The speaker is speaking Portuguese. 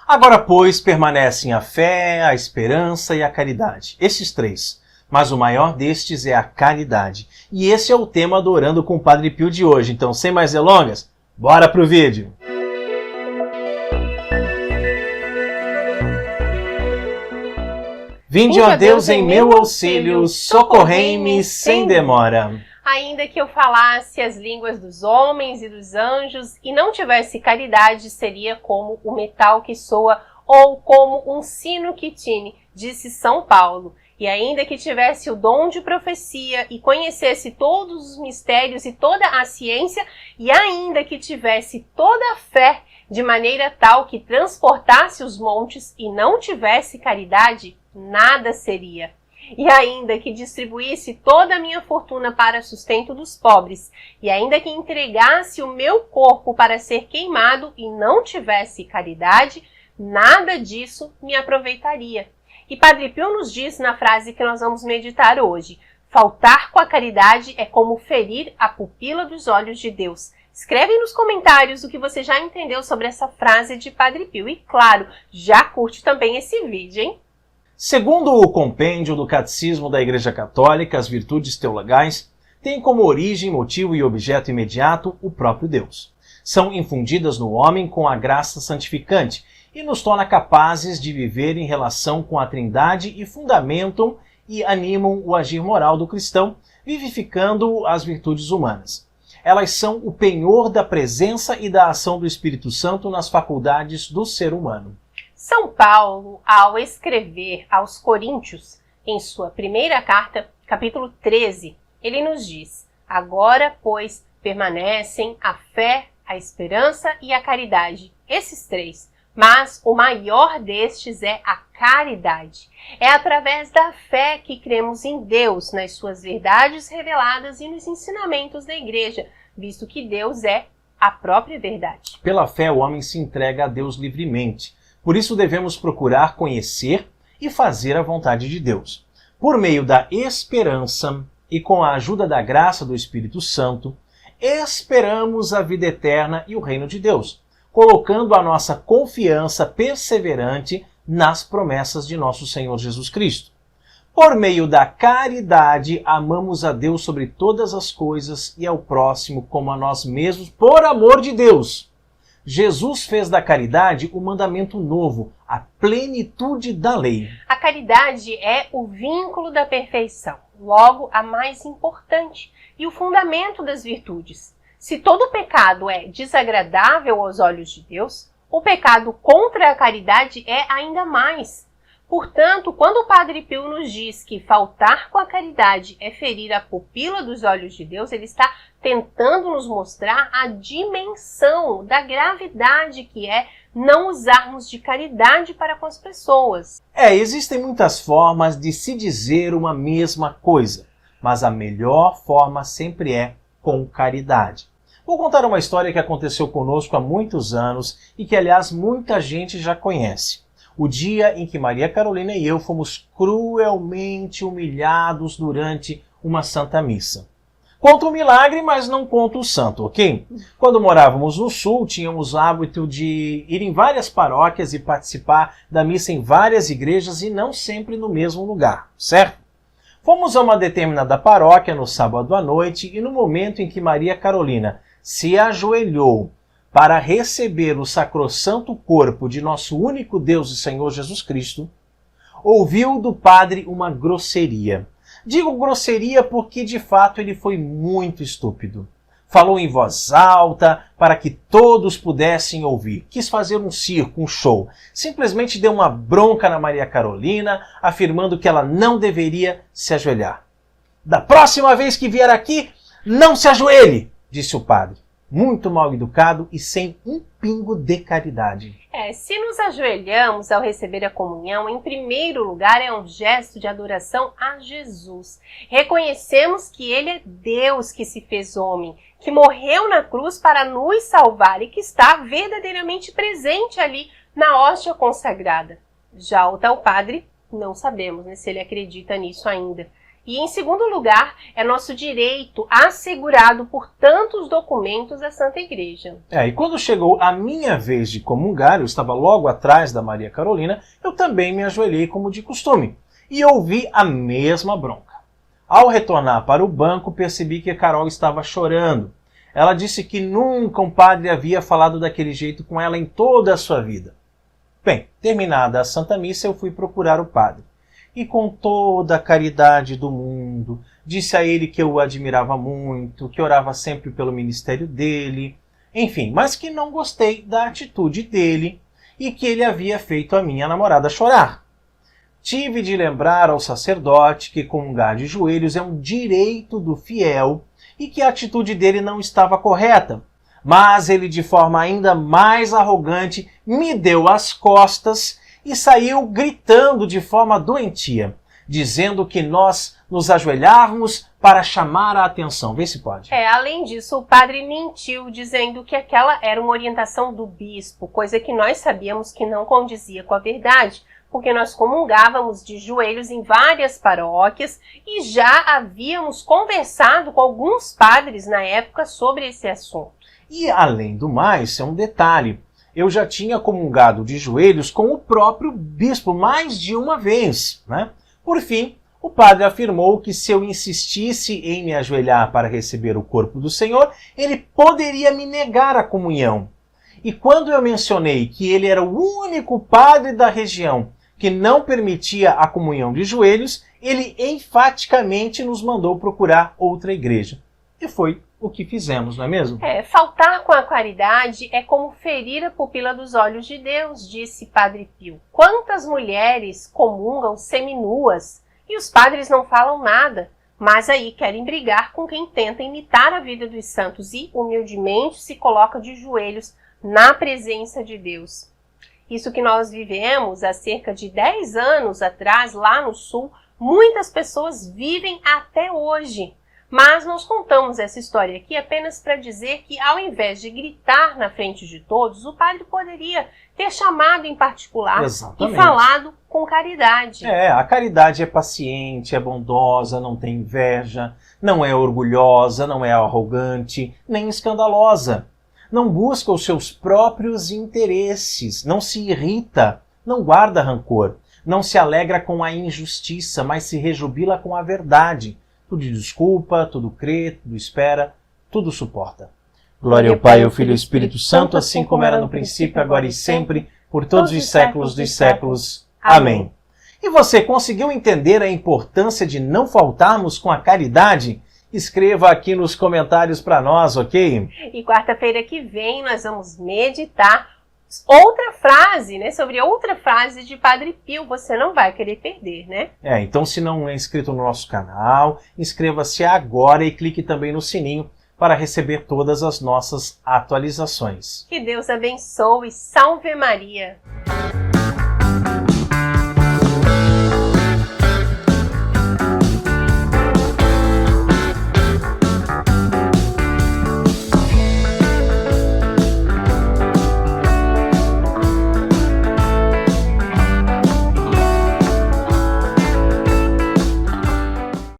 Agora, pois, permanecem a fé, a esperança e a caridade. Esses três. Mas o maior destes é a caridade. E esse é o tema do Orando com o Padre Pio de hoje. Então, sem mais delongas, bora pro vídeo! Vinde, ó Deus, em meu auxílio, socorrei-me sem demora. Ainda que eu falasse as línguas dos homens e dos anjos e não tivesse caridade, seria como o metal que soa ou como um sino que tine, disse São Paulo. E ainda que tivesse o dom de profecia e conhecesse todos os mistérios e toda a ciência, e ainda que tivesse toda a fé de maneira tal que transportasse os montes e não tivesse caridade, nada seria. E ainda que distribuísse toda a minha fortuna para sustento dos pobres, e ainda que entregasse o meu corpo para ser queimado e não tivesse caridade, nada disso me aproveitaria. E Padre Pio nos diz na frase que nós vamos meditar hoje: faltar com a caridade é como ferir a pupila dos olhos de Deus. Escreve nos comentários o que você já entendeu sobre essa frase de Padre Pio. E claro, já curte também esse vídeo, hein? Segundo o compêndio do Catecismo da Igreja Católica, as virtudes teologais têm como origem, motivo e objeto imediato o próprio Deus. São infundidas no homem com a graça santificante e nos torna capazes de viver em relação com a Trindade e fundamentam e animam o agir moral do cristão, vivificando as virtudes humanas. Elas são o penhor da presença e da ação do Espírito Santo nas faculdades do ser humano. São Paulo, ao escrever aos Coríntios, em sua primeira carta, capítulo 13, ele nos diz: agora, pois, permanecem a fé, a esperança e a caridade, esses três, mas o maior destes é a caridade. É através da fé que cremos em Deus, nas suas verdades reveladas e nos ensinamentos da Igreja, visto que Deus é a própria verdade. Pela fé, o homem se entrega a Deus livremente. Por isso devemos procurar conhecer e fazer a vontade de Deus. Por meio da esperança e com a ajuda da graça do Espírito Santo, esperamos a vida eterna e o reino de Deus, colocando a nossa confiança perseverante nas promessas de nosso Senhor Jesus Cristo. Por meio da caridade, amamos a Deus sobre todas as coisas e ao próximo como a nós mesmos, por amor de Deus. Jesus fez da caridade o mandamento novo, a plenitude da lei. A caridade é o vínculo da perfeição, logo a mais importante e o fundamento das virtudes. Se todo pecado é desagradável aos olhos de Deus, o pecado contra a caridade é ainda mais. Portanto, quando o Padre Pio nos diz que faltar com a caridade é ferir a pupila dos olhos de Deus, ele está tentando nos mostrar a dimensão da gravidade que é não usarmos de caridade para com as pessoas. Existem muitas formas de se dizer uma mesma coisa, mas a melhor forma sempre é com caridade. Vou contar uma história que aconteceu conosco há muitos anos e que, aliás, muita gente já conhece. O dia em que Maria Carolina e eu fomos cruelmente humilhados durante uma Santa Missa. Conto o milagre, mas não conto o santo, ok? Quando morávamos no Sul, tínhamos o hábito de ir em várias paróquias e participar da missa em várias igrejas e não sempre no mesmo lugar, certo? Fomos a uma determinada paróquia no sábado à noite e no momento em que Maria Carolina se ajoelhou para receber o sacrossanto corpo de nosso único Deus e Senhor Jesus Cristo, ouviu do padre uma grosseria. Digo grosseria porque, de fato, ele foi muito estúpido. Falou em voz alta para que todos pudessem ouvir. Quis fazer um circo, um show. Simplesmente deu uma bronca na Maria Carolina, afirmando que ela não deveria se ajoelhar. Da próxima vez que vier aqui, não se ajoelhe, disse o padre. Muito mal educado e sem um pingo de caridade. Se nos ajoelhamos ao receber a comunhão, em primeiro lugar é um gesto de adoração a Jesus. Reconhecemos que Ele é Deus que se fez homem, que morreu na cruz para nos salvar e que está verdadeiramente presente ali na hóstia consagrada. Já o tal padre, não sabemos se ele acredita nisso ainda. E, em segundo lugar, é nosso direito assegurado por tantos documentos da Santa Igreja. E quando chegou a minha vez de comungar, eu estava logo atrás da Maria Carolina, eu também me ajoelhei como de costume e ouvi a mesma bronca. Ao retornar para o banco, percebi que a Carol estava chorando. Ela disse que nunca um padre havia falado daquele jeito com ela em toda a sua vida. Bem, terminada a Santa Missa, eu fui procurar o padre. E com toda a caridade do mundo, disse a ele que eu o admirava muito, que orava sempre pelo ministério dele, enfim, mas que não gostei da atitude dele e que ele havia feito a minha namorada chorar. Tive de lembrar ao sacerdote que comungar de joelhos é um direito do fiel e que a atitude dele não estava correta, mas ele, de forma ainda mais arrogante, me deu as costas e saiu gritando de forma doentia, dizendo que nós nos ajoelharmos para chamar a atenção. Vê se pode. Além disso, o padre mentiu, dizendo que aquela era uma orientação do bispo, coisa que nós sabíamos que não condizia com a verdade, porque nós comungávamos de joelhos em várias paróquias e já havíamos conversado com alguns padres na época sobre esse assunto. E, além do mais, é um detalhe. Eu já tinha comungado de joelhos com o próprio bispo mais de uma vez, né? Por fim, o padre afirmou que se eu insistisse em me ajoelhar para receber o corpo do Senhor, ele poderia me negar a comunhão. E quando eu mencionei que ele era o único padre da região que não permitia a comunhão de joelhos, ele enfaticamente nos mandou procurar outra igreja. E foi o que fizemos, não é mesmo? Faltar com a caridade é como ferir a pupila dos olhos de Deus, disse Padre Pio. Quantas mulheres comungam seminuas e os padres não falam nada, mas aí querem brigar com quem tenta imitar a vida dos santos e humildemente se coloca de joelhos na presença de Deus. Isso que nós vivemos há cerca de 10 anos atrás, lá no sul, muitas pessoas vivem até hoje. Mas nós contamos essa história aqui apenas para dizer que, ao invés de gritar na frente de todos, o padre poderia ter chamado em particular e falado com caridade. A caridade é paciente, é bondosa, não tem inveja, não é orgulhosa, não é arrogante, nem escandalosa. Não busca os seus próprios interesses, não se irrita, não guarda rancor, não se alegra com a injustiça, mas se rejubila com a verdade. Tudo desculpa, tudo crê, tudo espera, tudo suporta. Glória ao Pai, ao Filho e ao Espírito Santo, assim como era no princípio, agora e sempre, por todos os séculos dos séculos. Amém. E você conseguiu entender a importância de não faltarmos com a caridade? Escreva aqui nos comentários para nós, ok? E quarta-feira que vem nós vamos meditar outra frase, né? Sobre outra frase de Padre Pio. Você não vai querer perder, né? Então se não é inscrito no nosso canal, inscreva-se agora e clique também no sininho para receber todas as nossas atualizações. Que Deus abençoe. Salve Maria!